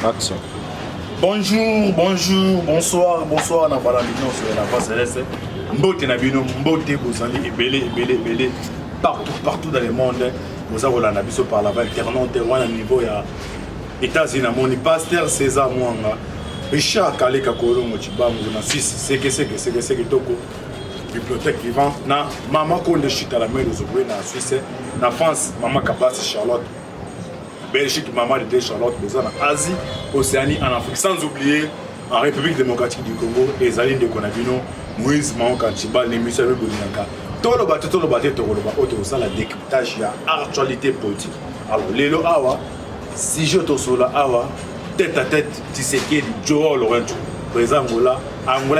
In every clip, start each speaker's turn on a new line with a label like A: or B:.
A: Action.
B: Bonjour, bonsoir, na balamino sur la face céleste. Mbote na bino, mbote bozali ebele partout dans le monde. Vous avez la biso par la alternante à niveau ya États-Unis moni pasteur César Mwanga. Richard Kaleka Kolongo Chibangu na 6 c'est toko bibliothèque vivante na maman Konde Chita la main de na Suisse na France maman Kabasi Charlotte. Belgique, maman de Charlotte, en Asie, Océanie, en Afrique, sans oublier en République démocratique du Congo, les alliés de Konabino, Moïse Mahon Kanchiba, les Michel Bolinaka. Tout le bateau, la décryptage, il y a actualité politique. Alors, Lélo Awa, si je te sois là, Awa, tête à tête, tu sais qui est Joe Lorenzo. Président Angola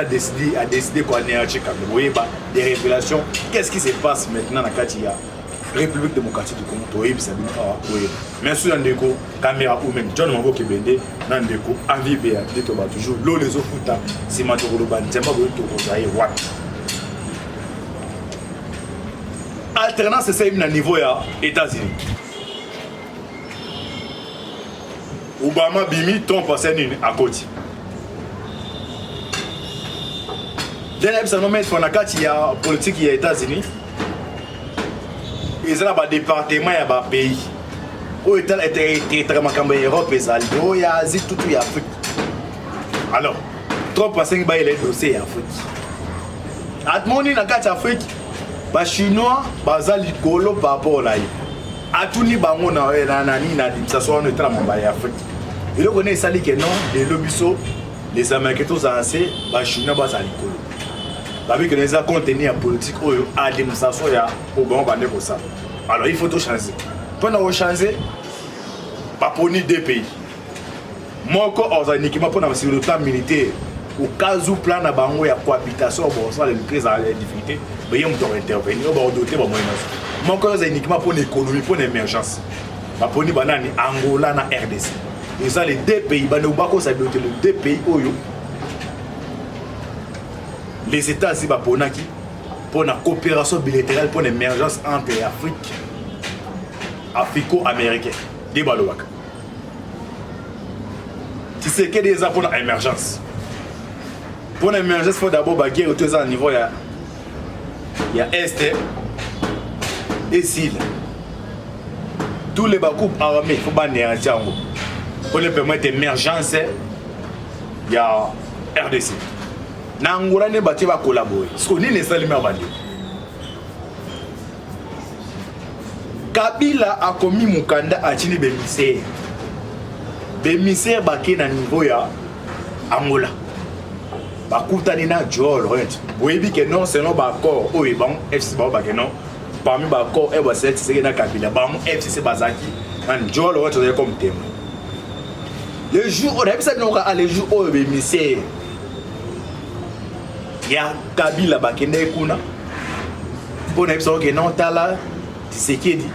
B: a décidé qu'on est à Tchèque. Vous voyez, des révélations. Qu'est-ce qui se passe maintenant dans Katia? République démocratique du Congo, oui, ça veut dire merci Nandeko, caméra ou même John Mambo Kebende, Nandeko, Envie Béa, Détoba toujours, l'eau les eaux fouta, c'est Matoroban, Tchamba Boyoto, Wat. Alternance, c'est un niveau à États-Unis. Obama Bimi, ton passé à côté. Dernier, ça nous met sur la carte, il y a politique aux États-Unis. Ils ont un département et un pays. Où est l'Europe et l'Asie, tout est Afrique. Alors, trop passé par les dossiers Afrique. Atmoni na carte Afrique, les Chinois, les Golo par rapport à l'Aïe. Atuni bango na nani na ça soit on est en Afrique. Et donc on est sali que non, les lobiso, les Américains tous ancés, les Chinois bas ali Golo. Avec les contenus politiques ou à démonstration au bon bandé pour ça. Alors il faut tout changer. Pour changer, pas pour deux pays. Moi encore uniquement pour sur le plan militaire. Au cas où plan na bango ya cohabitation bon ça les crises à difficulté, mais il faut intervenir au doter ba moyen. Moi encore uniquement pour l'économie pour l'émergence. Pas pour ni banani Angola na RDC. Et ça les deux pays ba no bako ça doter les deux pays oyo. Les États-Unis pour la coopération bilatérale pour l'émergence entre l'Afrique africo-américaine. Des balouaks. Tu sais qu'il y a des pour l'émergence. Pour l'émergence, il faut d'abord baguer au niveau il y a Est et Sud. Tous les groupes armés, il faut banner un tiango. Pour les permettre l'émergence, il y a RDC. Nangola ne bati va collaborer. Ce qu'on est les aliments validés. Kabila a commis Mukanda à Chini Bemisère. Bemisère baké na niveau ya Angola. Bakutani na Joe Lorenzo. Vous voyez que non, c'est non bakor. Oui, bon, FCC baké non. Parmi bakor, et bah c'est na Kabila. Bon, FCC Bazaki. Man Joe Lorenzo est comme témoin. Le jour, on a vu ça le jour où Bemisère. Il y a Kabila Bakende Kuna. Pour ne pas que non, Tala, c'est qui dit.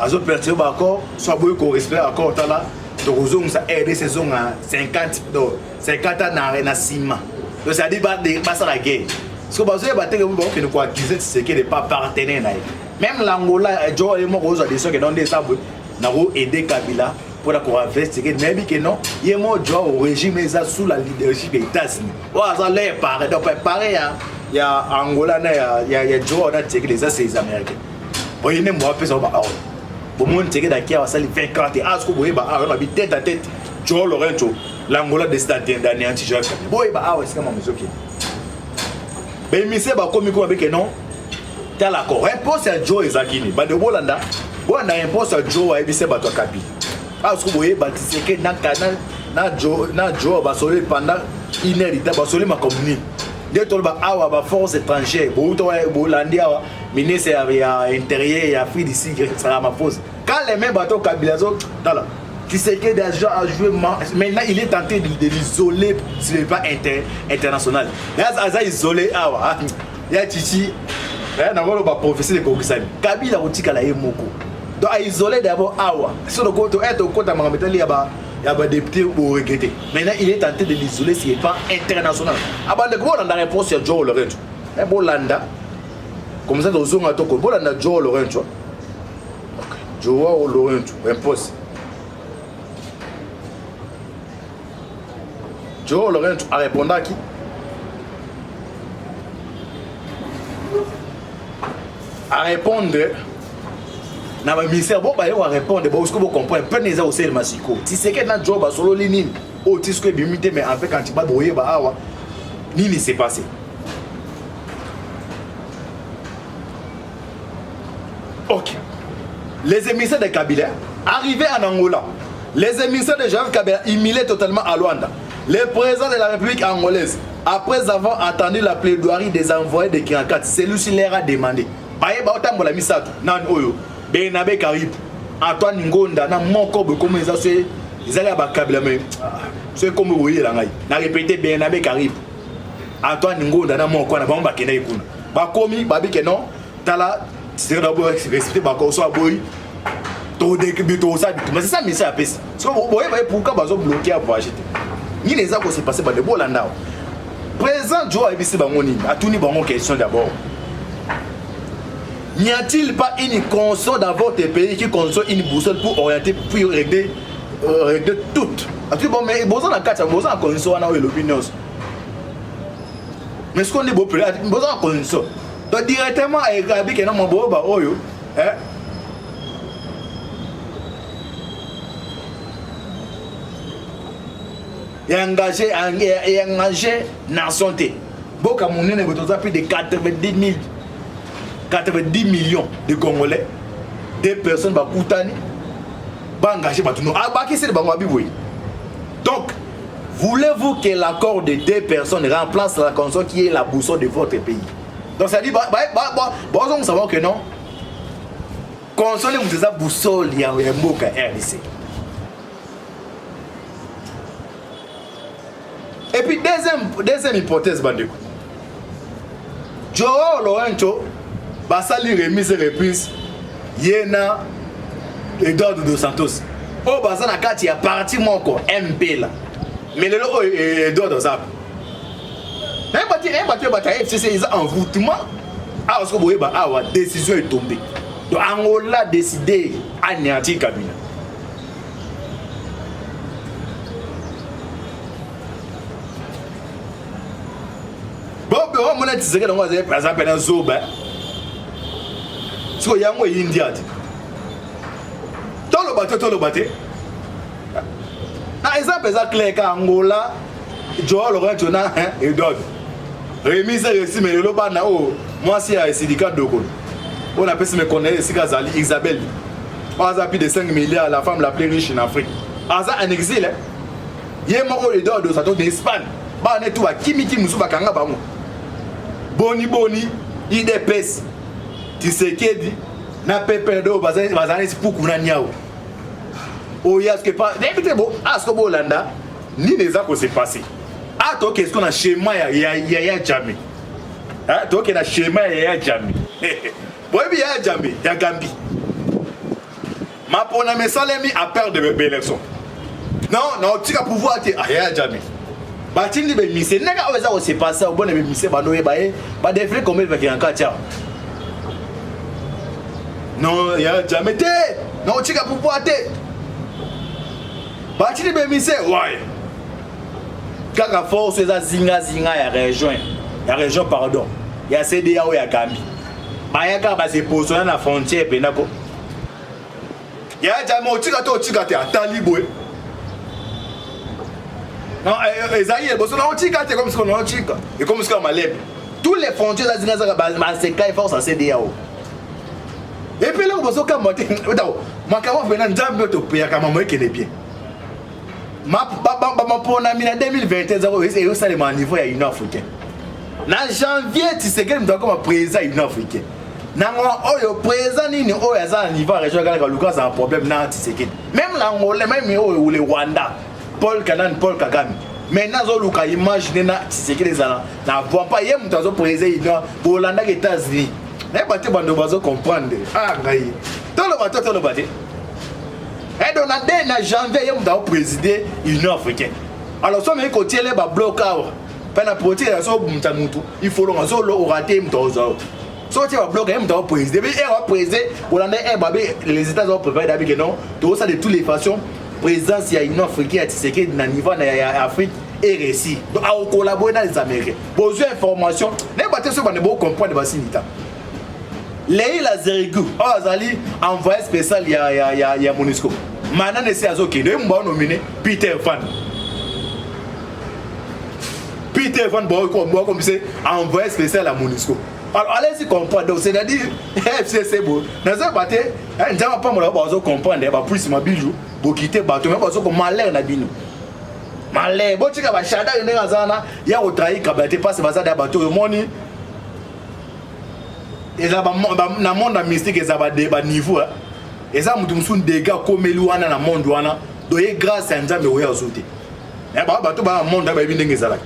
B: Azo perturbe encore, soit beaucoup correspond encore Tala. Donc, vous avez aidé saison à 50 ans na ciment. Donc, ça dit pas ça la guerre. Parce que vous avez battu que nous quoi accuser c'est qui n'est pas partenaire. Même l'Angola, Joe et moi, vous avez des gens qui donnent des sables. Nous avons aidé Kabila. Pour la investiguer, mais que non, il y a mon droit au régime sous la leadership des États-Unis. Ça l'est pareil. Donc, pareil, il y a Angola, il y a Joe, on a checké les Américains. Bon, il y a un peu ça. Bon, on a checké d'accord, ça les 20 ans. Ce que vous voyez, on a mis tête à tête. Joe Lorenzo, l'Angola des États-Unis, d'anéantir. Bon, c'est comme ça. Mais il s'est comme avec non. T'as l'accord. Réponse à Joe et Zakini. De Bolanda, on a réponse à Joe et Bissé Bato Kapi. Parce que vous voyez, c'est que dans le canal, Joe va soler pendant une heure, il va soler ma commune. Dès que la force étrangère, ministre intérieur et Afrique d'ici, ça va ma pause. Quand les mêmes bateaux Kabilazo, tu sais que déjà a joué, maintenant il est tenté de l'isoler sur le plan international. Il y a isolé, il y a Titi, il y a professeur de Kokisani. Kabila Otika la Moko. Donc, à isoler d'abord Awa. Sur le côté, être au côté de Mahametan, il y a des députés pour regretter. Maintenant, il est tenté de l'isoler sur le plan international. Avant de voir la réponse sur Joe Lorenzo. Un bon landa. Comme ça, dans le Toko, bon landa Joe Lorenzo. Joe Lorenzo, impose. Joao Lorenzo a répondu à qui? À répondre na ba ministère bon ba yo répondre ba usko bo comprendre peine eza aussi le masiko si c'est que na job ba solo nini o tisko bimité mais en fait quand tu vas boyer ba awa nini s'est passé. OK, les émissaires de Kabila arrivés en Angola, les émissaires de Joseph Kabila humiliés totalement à Luanda, les présidents de la République angolaise après avoir entendu la plaidoirie des envoyés de Kirakat, celui-ci leur a demandé baye ba otambola misato nan oyo Benabe Karib Antoine Ngonda na moko be comme ça c'est ils ba Kabila mais c'est comme vous voyez là ngai na répéter Benabe Karib Antoine Ngonda na moko na ba kena ikuna ba komi ba bi ke non tala c'est d'abord expliquer ba ko so boy to de que to ça mais c'est ça mais ça pèse parce que vous voyez pourquoi bazo bloquer à pour acheter ni lesako se passer ba de bolanda présent Joe ibisi ba ngoni atuni ba ngoni question d'abord. N'y a-t-il pas une console dans votre pays qui console une boussole pour orienter, pour régler toutes? Bon, mais vous avez une console dans l'opinion. Mais ce qu'on est beau, vous avez une console. Donc directement, avec Gabi qui est dans mon beau, et engagé dans la santé. Bon, comme on est plus de 90 millions de Congolais, des personnes qui engagées. Donc, voulez-vous que l'accord de deux personnes remplace la console qui est la boussole de votre pays? Donc, ça dit, vous savez que non. Console, vous avez boussole, il y a un mot qui est RDC. Et puis, deuxième hypothèse, Bandeko. Joao Lorenzo, basali remise reprise yena Eduardo dos Santos o basa na kati ya parti moko MP la mais le lo Eduardo Zap n'importe FCC ils ont envoûtement à ce que vous voyez awa décision est tombée donc Angola décidé anéantir Kabila. Bon on a dit que on va ça pendant zoba so yango India tolo bate na exemple ça clair ka Angola Joao Lorenzo na Eduardo remise récit mais le ba na o moi si a syndicat doko on appelle se me connaît Sikazali Isabelle on a plus de 5 milliards la femme la plus riche en Afrique aza en exil yemo Eduardo ça to d'Espagne ba ne tout kimiki musuba kanga ba mo boni IDPS Tshisekedi na pepedo bazani spukuna nyao oya ce que pas n'importe bon à ce que Bolanda ni les accords s'est passé ah toi qu'est-ce qu'on a schéma ya jamais ah toi qu'est na schéma ya jamais bon bien ya jamais ya Gambi ma pona mesalemi a peur de l'élection non tu vas pouvoir te ya jamais batindi be mise nega oza o s'est passé au bon be mise ba noye ba défilé comme il va qui en katia. Non, il y a jamais été. Non, tu as pouvoir été. Bâti de bémissé, ouais. Quand la force est à Zinga, il y a région, pardon. Il y a CDA ou il y a Gambi. Il y a quand c'est positionné à la frontière, il y a jamais tu as taliboué. Non, Esaïe, tu comme ce qu'on a et comme ce qu'on a malève. Tous les frontières à Zinga, c'est quand il force à CDA. Et puis là, on va se faire monter. Ma camarade venant d'Ambiot au pays, à maman qui est bien. Ma pour en 2021, et ça, le niveau est une africaine. En janvier, tu sais que nous avons président une africaine. Le président ni au niveau régional, c'est un problème. Même l'Angola, même le Rwanda, Paul Kagame. Maintenant, on a imaginé que les gens ne voient pas. Il y a un président pour l'Angola et les États-Unis. N'importe quoi, nous devons comprendre. Ah, tout le bateau. Et donc, en janvier, nous avons présidé l'Union africaine. Alors, si on a tiré les blocs, il faut le rater. Si on a bloqué, on a présidé. Les États-Unis ont préparé que non, de toutes les façons, présidence il y a une africaine à niveau en Afrique et récit. Donc, à collaborer dans les Américains. Besoin d'informations. N'importe ce qu'on ne peut comprendre de Sinita. Les Lazerigu, Azali, envoyé spécial, il y a Monisco. Maintenant, c'est à Zoki. Nous avons nominé Peter Van. Peter Van, comme c'est envoyé spécial à Monisco. Alors, allez-y comprendre. C'est-à-dire, FCC, bon. Dans un bâtiment, je ne sais pas comprendre. Il y a plus de bijou pour quitter le bateau. Mais parce que malheur n'a pas malheur. Bon, tu sais, il y a autre trahi qui passe dans le bateau. Et là, dans le monde mystique, il y a des niveaux. Et ça, il y a des dégâts comme il y a dans le monde. Donc, grâce à Nzambe, il y a des sautés. Mais le bateau, dans le monde, il y a des sautés.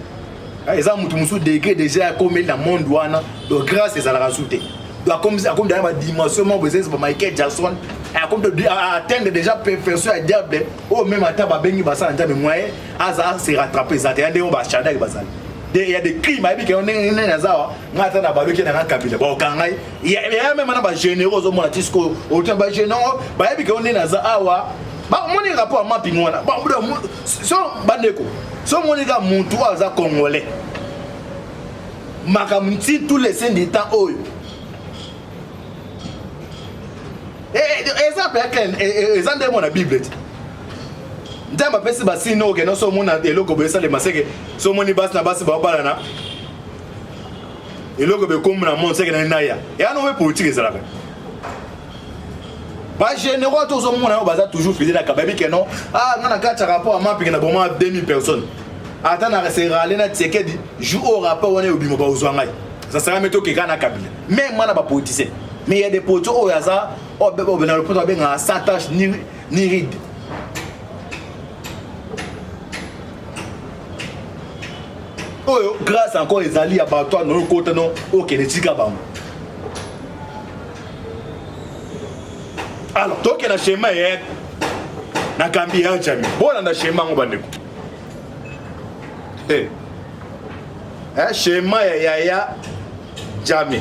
B: Et ça, il y a des dégâts déjà comme il y a dans le monde. Donc, grâce à ça, il y a des sautés. Donc, comme dans la dimension, c'est Michael Jackson. Comme atteindre déjà perfection à diable. Oh, même à table, il y a des moyens. Ça, c'est rattrapé. Il y a des il y a des crimes, il y a des il y a même des généraux au monde, des généraux, il y a des rapport à mapping. Si congolais, tous les syndicats. Et ça peut être dans la Bible. Ndamba pesi basi no ke no so mona eloko be sale maseke so moni bas na basi ba bala na eloko be comme na mon seke na ya ya no me politique ezala ba généraux to so mona baza toujours fidèle à kababi ke non ngana ka rapport à mapping na boma 2000 personnes atana se rale na Tshisekedi joue au rapport on est obimo ba ozwangai ça sera meto ke kana kabila même mana ba politicien mais il y a des potos au hasard au dans le poto ben sans tâche ni ride. Oh, grâce encore les alliés à Batois, nous côté non, ok, les tigabam. Alors, toi qui as un schéma, na kambi ya jami. Bon, on a un schéma, on va dire. Un schéma, ya jami.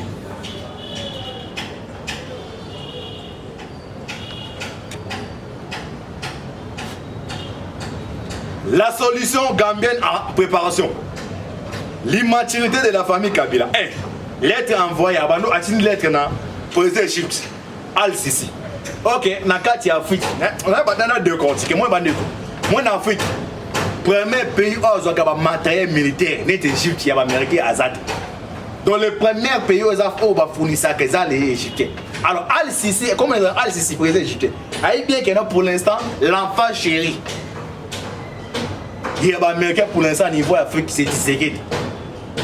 B: La solution gambienne en préparation. L'immaturité de la famille Kabila. Lettre envoyée à Bano, une lettre na président Égypte, Al-Sisi. Ok, na carte Afrique. On a pas dans deux comptes. Moi en Afrique, premier pays où on a matériel militaire, net Égypte, il y a américain Azad. Donc le premier pays où on a fourni ça, c'est les Égyptiens. Alors Al-Sisi, comment Al-Sisi président égyptien? Aïe bien que pour l'instant l'enfant chéri. Il y a américain pour l'instant niveau Afrique, c'est Tshisekedi.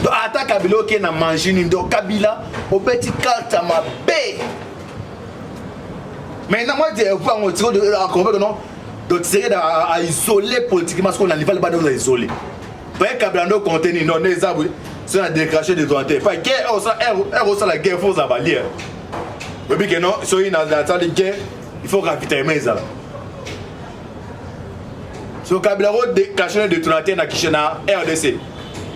B: Donc, attaque Kabila qui n'a mangé ni donc Kabila au petit carte à ma paix. Maintenant, moi, je vais vous dire que non, donc c'est à isoler politiquement ce qu'on a niveau de isoler. Parce que Kabila ne contient non les arbres, c'est un décraché de droite. Pas guerre, on la guerre faut avaler. Et puis que non, sur une dans la guerre, il faut ravitailler ça. So Kabila caché de tourner na Kishena RDC.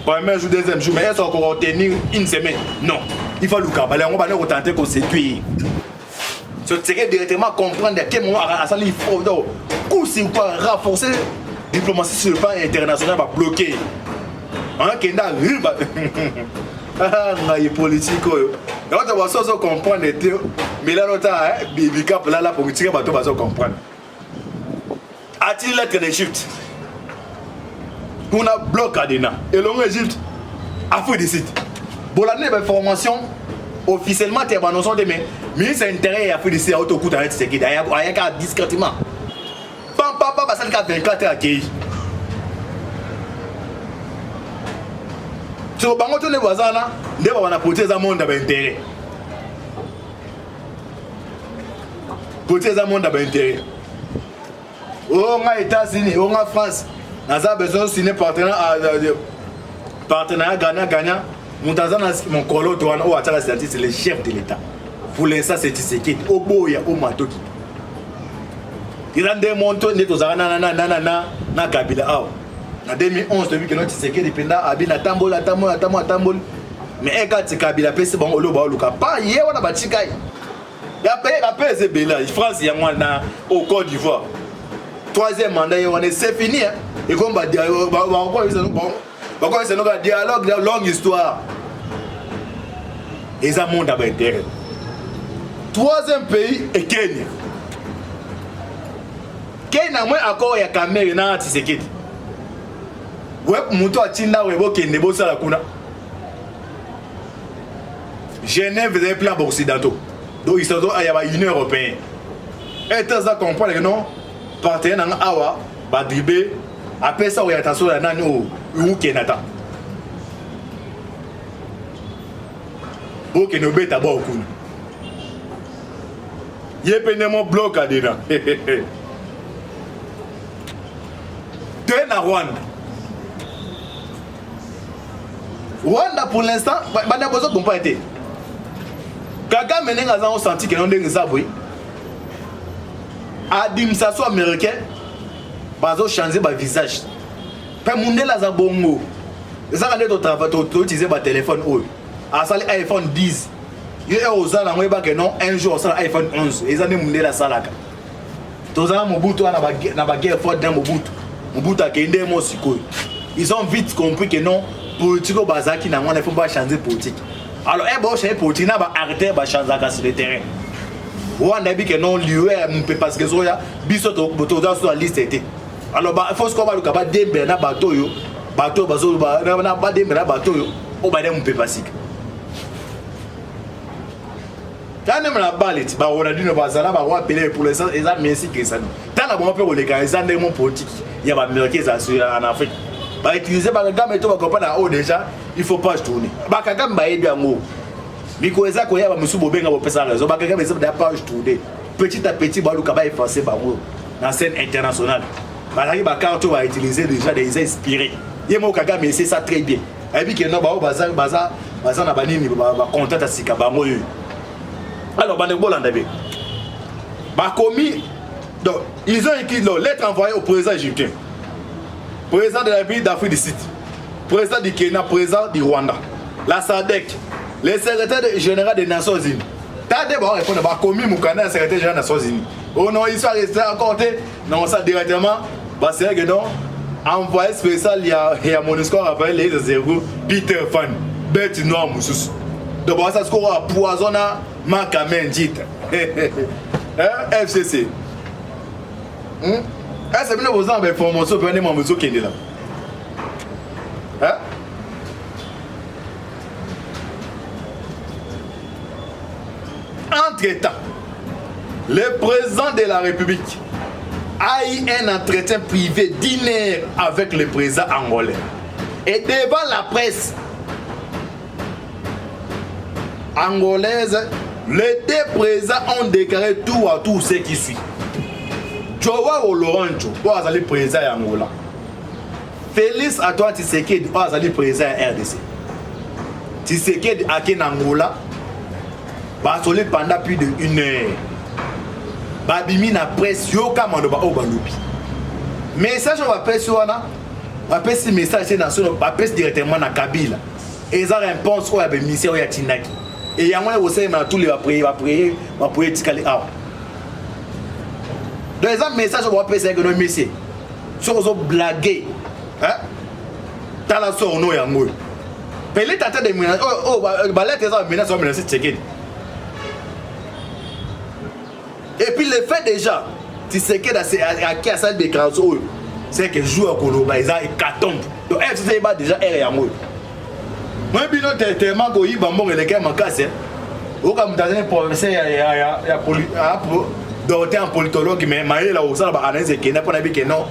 B: Premier jour, deuxième jour, mais est-ce qu'on va tenir une semaine? Non. Il faut le Kabila, on va tenter qu'on séduit. C'est directement comprendre à quel moment il faut renforcer la diplomatie sur le plan international, va bloquer. Hein, Kenda, les politiques. Donc, on va comprendre, mais là, on a un cap là pour tirer, on va comprendre. A-t-il lettre d'Égypte? On a bloqué Adena. Et l'on Égypte a fait des sites. Pour l'année d'information, officiellement, tu as annoncé demain. Mais c'est intérêt à faire des sites à autocoute avec Tshisekedi. Il y a discrètement. Papa, ça a 24 heures à Kéhi. Sur le banc de les voisins, on a protégé un monde d'intérêt. Protégé un monde d'intérêt. On a États-Unis, on a France. On a besoin de signer partenariat gagnant. Mon colo, c'est le chef de l'État. Pour l'instant, c'est Tshisekedi. Au Boya, au Matoki. Il a démontré que nous avons na Kabila. En 2011, depuis que nous Tshisekedi pendant Abina Tambol. Mais quand Kabila c'est bon, on a pas hier, on a battu. Il y a payé Zébéla, France, il y a au Côte d'Ivoire. troisième mandat, c'est fini. Et comme dialogue, longue histoire. Et ça monte à l'intérêt. Troisième pays est Kenya. Kenya, moi, encore, il y a Cameroun, Tshisekedi. Ouais, Mouto a Tinda, ouais, Kenya, Bossa la Kuna. Genève, vous avez plein d'occidentaux. Donc, il y a l'Union européenne. Et ça comprend que non, partenaire dans Awa, Badribé, après ça, il y a attention à Nani ou Kenata. Pour que nous bêtes à bord. Il y a un bloc à dedans. Deux à Rwanda. Rwanda, pour l'instant, il n'y a pas de été. Kagame maintenant a senti que non des abouis. Administration américaine, bazo changer ba visage. Pe monde la za bongo. Ça quand tu travailles, tu utilises ba téléphone ou. A sali iPhone 10. Il est aux ala ngwe que non un jour ça iPhone 11. Et ça ne monde la salaka. Tozana Mobutu na ba guerre forte dans Mobutu. Mobutu a kende mo sikoy. Ils ont vite compris que non politique bazaki na il faut pas changer politique. Alors, bon, changer politique na ba arrêter ba changer sur le terrain. On a dit que non l'UE parce que zoya biso to sur la liste était. Alors il faut qu'on va le kaba dembe na bateau yo, bateau bazo na ba dembe na bateau yo, o ba dem pepasik. Quand même la balle, bah on a dit no bazala ba wa appeler pour les et ça merci que ça. Tant la bon peu les gars, ça mon politique. Il y a ba américain ça en Afrique. Ba utiliser ba gars mais to ba comprendre haut déjà, il faut pas tourner. Ba kagam ba ebi amour. Mikoeza koya ba musu bobenga bo pesa raison ba kaka bezaba da page tourner petit à petit ba luka ba effacer bango na scène internationale ba ba carte va utiliser déjà des inspirés yemo kaka mais c'est ça très bien et puis que non ba baza na banini ba contact à sika bango yo alors ba ne bolanda be ba commis donc ils ont écrit leur lettre envoyée au président égyptien, président de la République d'Afrique du Sud, président du Kenya, président du Rwanda, la SADC, le secrétaire général des Nations Unies. T'as des bons répondre, bah commis Moukana, le secrétaire général des Nations Unies. Oh non, ils sont restés à côté. Non, ça directement, bah c'est que non, envoyé spécial, il y a mon score rappelé les zéro, Peter Fan, bête noire moussous. Donc ça score à poisonna, Makamen dit. FCC. C'est bien vous avez formation pour aller mon monsieur qui est là. Hein? Entre-temps, le président de la République a eu un entretien privé d'1 heure avec le président angolais. Et devant la presse angolaise, les deux présidents ont déclaré tout à tout ce qui suit. Joao Lourenço, le président d'Angola. Félix Antoine Tshisekedi, le président de RDC. Tshisekedi a été en Angola. Bassolé pendant plus de 1 heure. Babimi na presse yoka mando ba obalobi. Message on va passer wana. Va passer message national, va passer directement na Kabila. Et ça réponse au ya mission ya Tinaki. Et yangona aussi na tous les va prier tikali awa. Donc les messages on va passer que nos messieurs. Sur zo blaguer. Hein? Dans la sorno yango. Pelé tata de menace ba lettre ça menace on menace Tshisekedi. Et puis le fait déjà, tu sais que à qui a cette déclaration, c'est que joueur Koloba, ils ont hécatombe. Donc FCC va déjà errer à moi. Moi, je suis tellement que je suis les gars, je suis un professeur, il y a un politologue, mais il y a aussi une analyse qui n'a pas dit que non,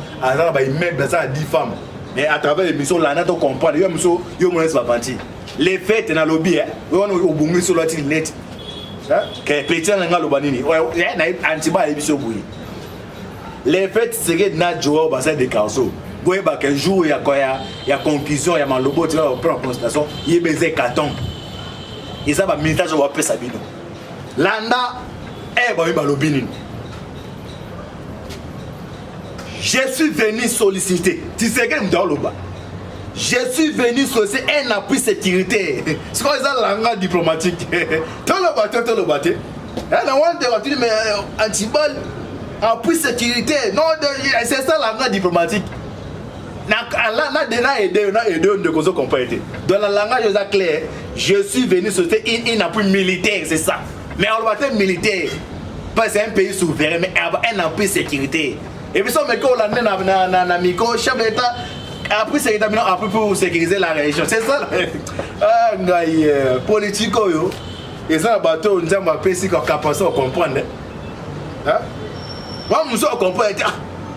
B: il met ça à 10 femmes. Mais à travers l'émission, là, on comprend, il y a un parti. Les fêtes dans le lobby, on a un sur le net. Que petit nga lobanini na antiba ebiso boui les fêtes c'est na joa ba ça de canso boye ba que jour ya conclusion ya malobo tu vas prendre constatation il baiser carton et ça va militage va pesa bino landa ba lobini. Je suis venu solliciter tu sais que m'doloba. Je suis venu solliciter un appui sécurité. C'est quoi ça la langue diplomatique? Tout le bateau. Elle a un mais antibal. appui sécurité. Non, c'est ça la langue diplomatique. Là, déjà aidé, de cause qu'on peut aider. Dans la langage clair, je suis venu souhaiter un appui militaire, c'est ça. Mais on va être militaire. Pas c'est un pays souverain, mais un appui sécurité. Et puis ça, mais quand on a un micro, chef d'État, appui sécurité, appui pour sécuriser la région. C'est ça. Ah, politique, et ça, bateau, nous avons appris si on est capable de comprendre. Hein? Moi, je comprends.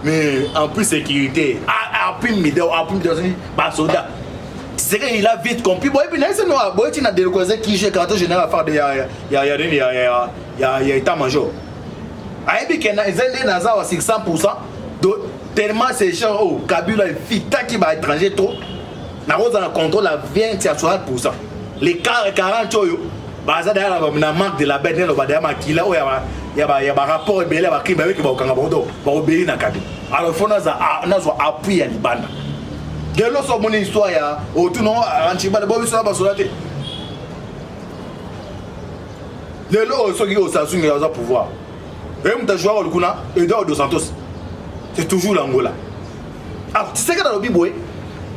B: Mais en plus sécurité, appui militaire, appui soldat. C'est qu'il a vite compris. Bon, et puis, c'est nous, il y a des causes qui j'ai quand général à faire il y a état-major. Et puis, il y a des 600%. Tellement c'est cher, oh, Kabila est vite qui va étranger trop. Nous avons un contrôle à 20 à 60%. Les 40 euros. Baza derrière la marque de la bête, il y a un rapport et il y a un crime avec le Kangabodo, pour obéir na Kabi. Alors, il faut appuyer à l'Ibanda. De l'eau, c'est mon histoire, autour de Antiba, de Bobby Saba Solate. De l'eau, ceux qui ont Samsung, ils ont le pouvoir. Et on a joué au Lukuna, et Dos Santos. C'est toujours l'Angola. Alors, tu sais que dans le Biboé,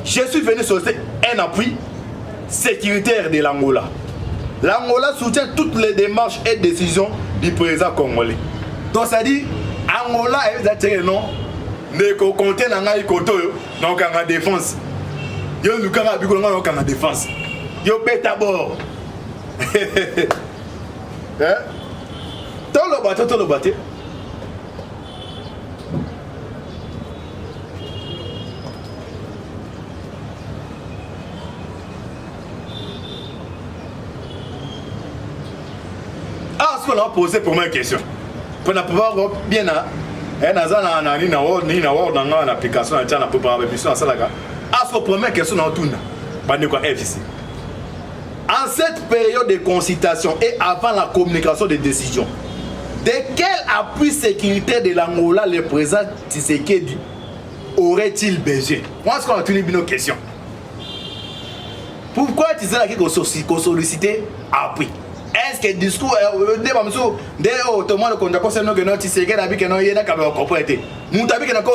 B: je suis venu solliciter un appui sécuritaire de l'Angola. L'Angola soutient toutes les démarches et décisions du président congolais. Donc ça dit, Angola est attiré non, mais qu'on compte dans la côté, donc en défense. Yo nous quand on donc en défense. Yo pète d'abord. Hein? Tout le bateau. Est-ce qu'on a posé pour moi une question? Pour pouvoir bien à l'application, est-ce que première question dans tout en cette période de consultation et avant la communication des décisions, de quel appui sécuritaire de l'Angola le président Tshisekedi aurait-il besoin? Moi, est-ce qu'on a tenu une question? Pourquoi Tshisekedi a sollicité appui? Est-ce que le discours est automatiquement le contrat concernant que notre Tshisekedi a dit que non, il y a un propriété. Nous avons dit que nous avons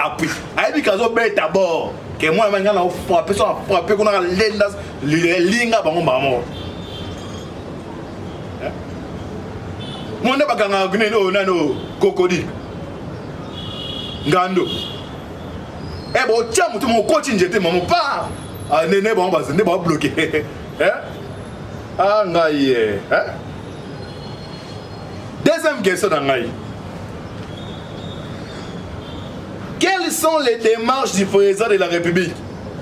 B: appui. Il a dit que nous avons d'abord que moi, je vais frapper qu'on a les lignes à Bango. Mon ne pas gagner no cocody. Gando. Eh bon, tiens, mon coach, j'étais mon pas. Ah, n'est pas bloqué. Ah, ngaïe. Deuxième question d'Angaï. Quelles sont les démarches du président de la République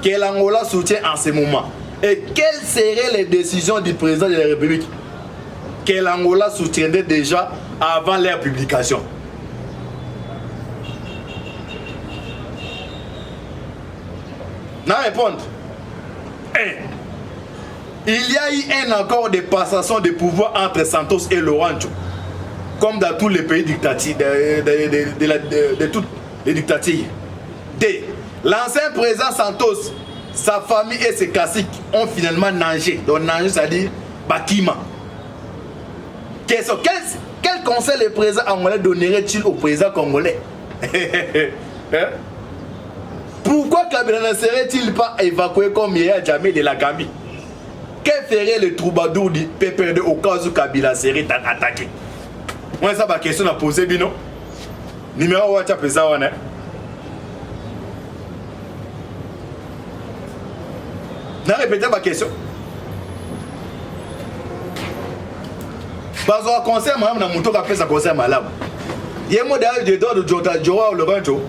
B: que l'Angola soutient en ce moment? Et quelles seraient les décisions du président de la République que l'Angola soutiendrait déjà avant leur publication? Non, répondre. Il y a eu un accord de passation de pouvoir entre Santos et Lourenço, comme dans tous les pays dictatifs, de toutes les dictatures. D. L'ancien président Santos, sa famille et ses caciques ont finalement nagé. Donc nager, c'est-à-dire Bakima. Quel conseil le président angolais donnerait-il au président congolais? Pourquoi Kabila ne serait-il pas évacué comme Yaya Jammeh de la Gambie? Que ferait le troubadour du PPRD au cas où Kabila serait attaqué? Moi, ça, ma question à poser, Bino. Numéro WhatsApp, ça, on est. Non, répétez ma question. Parce que conseil, madame, na mouton a fait sa conseil malade. Il y a un modèle de dehors de Jota Joa ou le Rancho.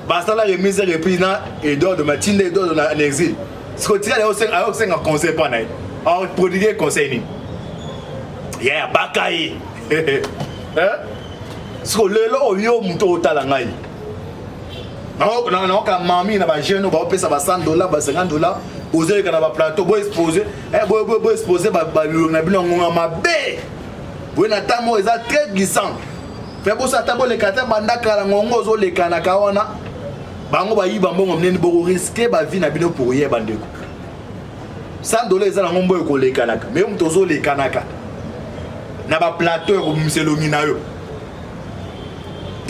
B: Parce que la remise est reprise et dehors de Matinée et dehors de l'exil. Ce que tu as un conseil pas naïf. Alors, prodiguer conseil. Yeah, Bakaï. Ce que le lot yo mouton au talangaï. Non, quand mamie n'a pas jeune, on va payer ça $100, $50. Poser quand on va plateau, boy exposer. Boy exposer, on a bien on m'a bé. Boy natamo est très glissant. Fait beau ça tabo les kata bandaka la ngongo zo les kanaka wana. Bango ba yiba mbongo mneni boko risquer ba vie na bino pour hier bandeko. $100 eza na ngombo ko les kanaka. Mais on tozo les kanaka. Na ba plateau ko mselongi na yo.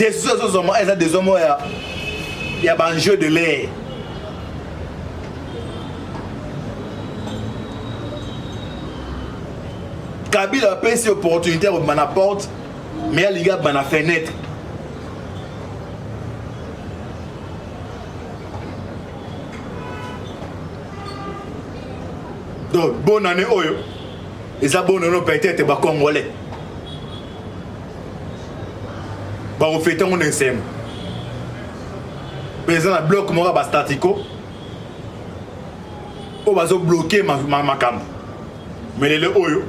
B: décision eza des hommes il y a un jeu de l'air. Kabila a pris cette opportunité pour la porte, mais il y a une fenêtre. Donc, bonne année, Oyo. Et ça, bonne année, peut-être, c'est Congolais. On fait un SM. Président a bloqué mon statico. On va bloquer ma cam. Mais le Oyo.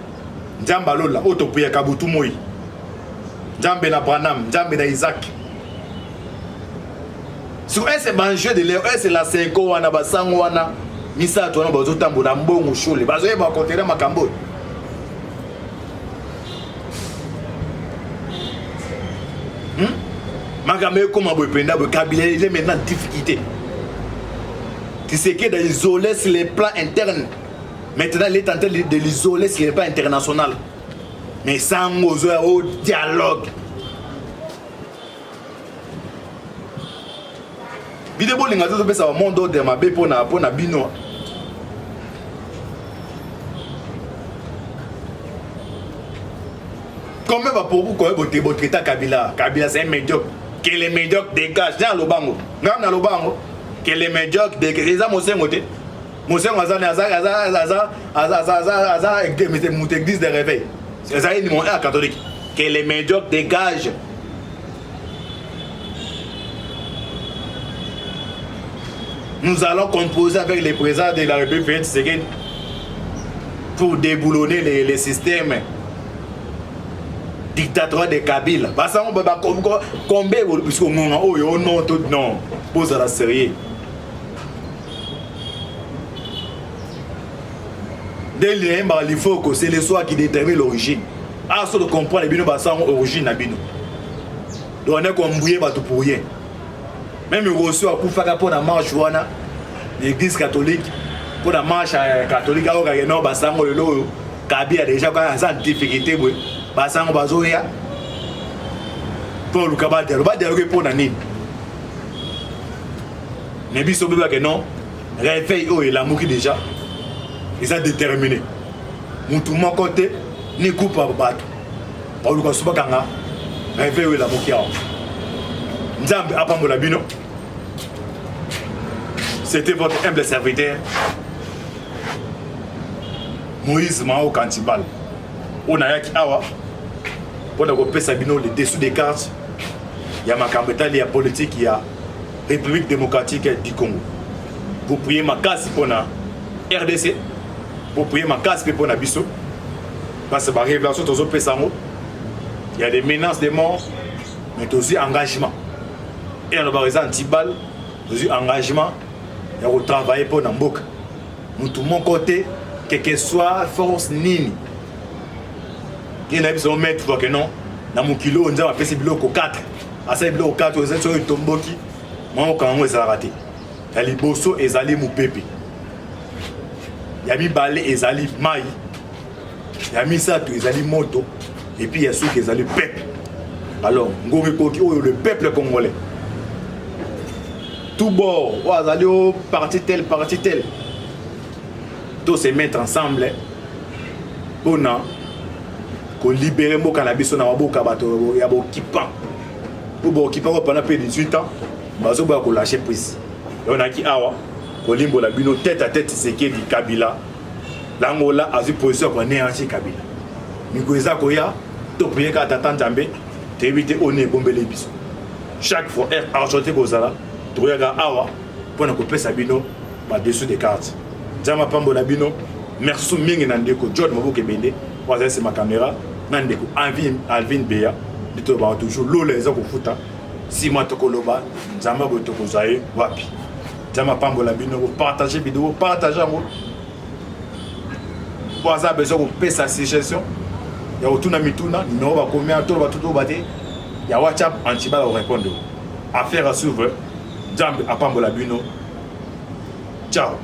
B: Njamba lola autopuya kabutu moi. Njambe na Branham, Njambe na Isaac. Sur c'est un jeu de l'air, c'est la 5 wana basango wana misa to wana bazo tambola mbongo shole. Bazo yeba kontera makambo. Makambo comme Boypenda Kabila, il est maintenant en difficulté. Tu sais qu'il est isolé sur les plans internes. Maintenant, il est en train de l'isoler sur les plans international. Mais sans au dialogue. Vidéo linga zo pesa wa monde de mabe pona bino. Combien va pour vous quoi votre état Kabila? Kabila c'est un médiocre. Que les médiocres dégagent dans le bango. Dans le bango. Que les médiocres dégagent. Les hommes aussi moté. Monsieur Mazan Aza église de réveil. C'est ça une mon catholique. Que les médiocres dégagent. Nous allons composer avec les présidents de la République pour déboulonner les systèmes dictatoriaux de Kabila. Parce qu'on peut pas combien puisqu'on non tout non. Pose à la sérieux. Il faut que c'est le soir qui détermine l'origine. Ah, ça de comprendre les origine à bino. Donc on est comme bouillé tout pour rien. Même il reçoit pour faire pour la marche l'église catholique pour la marche catholique alors qu'il y a non basango le Kabila déjà quand ça difficulté boy basango bazoya pour le kabate le dialogue pour nani. Mais biso beba que non réveil oh il a moqué déjà. Ils sont déterminés. Tout mon côté, ni coupe à battre. Pour le cas, c'est pas quand réveiller la moquia. Nzambe Apambola Bino. C'était votre humble serviteur. Moïse Mao Kantibal. On a yaki awa. Pour la repère Sabino, le dessous des cartes. Il y a ma campagne, il y a politique, il y a République démocratique du Congo. Vous priez ma casse pour la RDC. Pour prier ma casse pour la biso. Parce que la révélation de il y a des menaces de mort, mais aussi engagement. Et on a des antibal, aussi engagement, il y a travailler pour Namboka. Nous tout mon côté, quelle que soit force nini. Il y a des mettre que non, dans mon kilo, on a fait ces blocs au 4. À ces blocs au 4, on a fait tomboki. Moi, quand on a raté. Il y a les bosso et les mou pépé. Il y a mis balai et zali maï. Il y a mis ça tout zali moto. Et puis il y a ceux qui zali peuple. Alors, le peuple congolais. Tout bord, zali au parti tel. Tous se mettre ensemble. Pour libérer mon cannabis na maboka bato ya bo kipan. Pour kipan pendant plus de 18 ans, bazo ba ko lâcher prise. On a qui awa Kolimbo la bino tête à tête c'est qui dit Kabila. L'Angola a eu position pour néantir Kabila. Mikoza Koya, to prier qu'à t'attendre Djambé, t'éviter au nez bomber les bisous. Chaque fois, enchanté Kozala, tu regardes Awa, pour ne couper Sabino, ma dessous des cartes. Djama Pambo la bino, merci Ming Nandeko, John Maboke Bende, voilà c'est ma caméra, Nandeko, Alvin Beya, de te voir toujours l'eau les gens au foot. Si moi te coloba, Djama Botoko Zaye, Wapi. Djama Pambo la bino, partagez vidéo, partagez en haut. Pour ça, besoin de payer sa suggestion. Il y a autour de Mituna, il y a combien de temps tout battre. Il y a WhatsApp, Antiba va répondre. Affaire à suivre. Djambe à Pambola Bino. Ciao.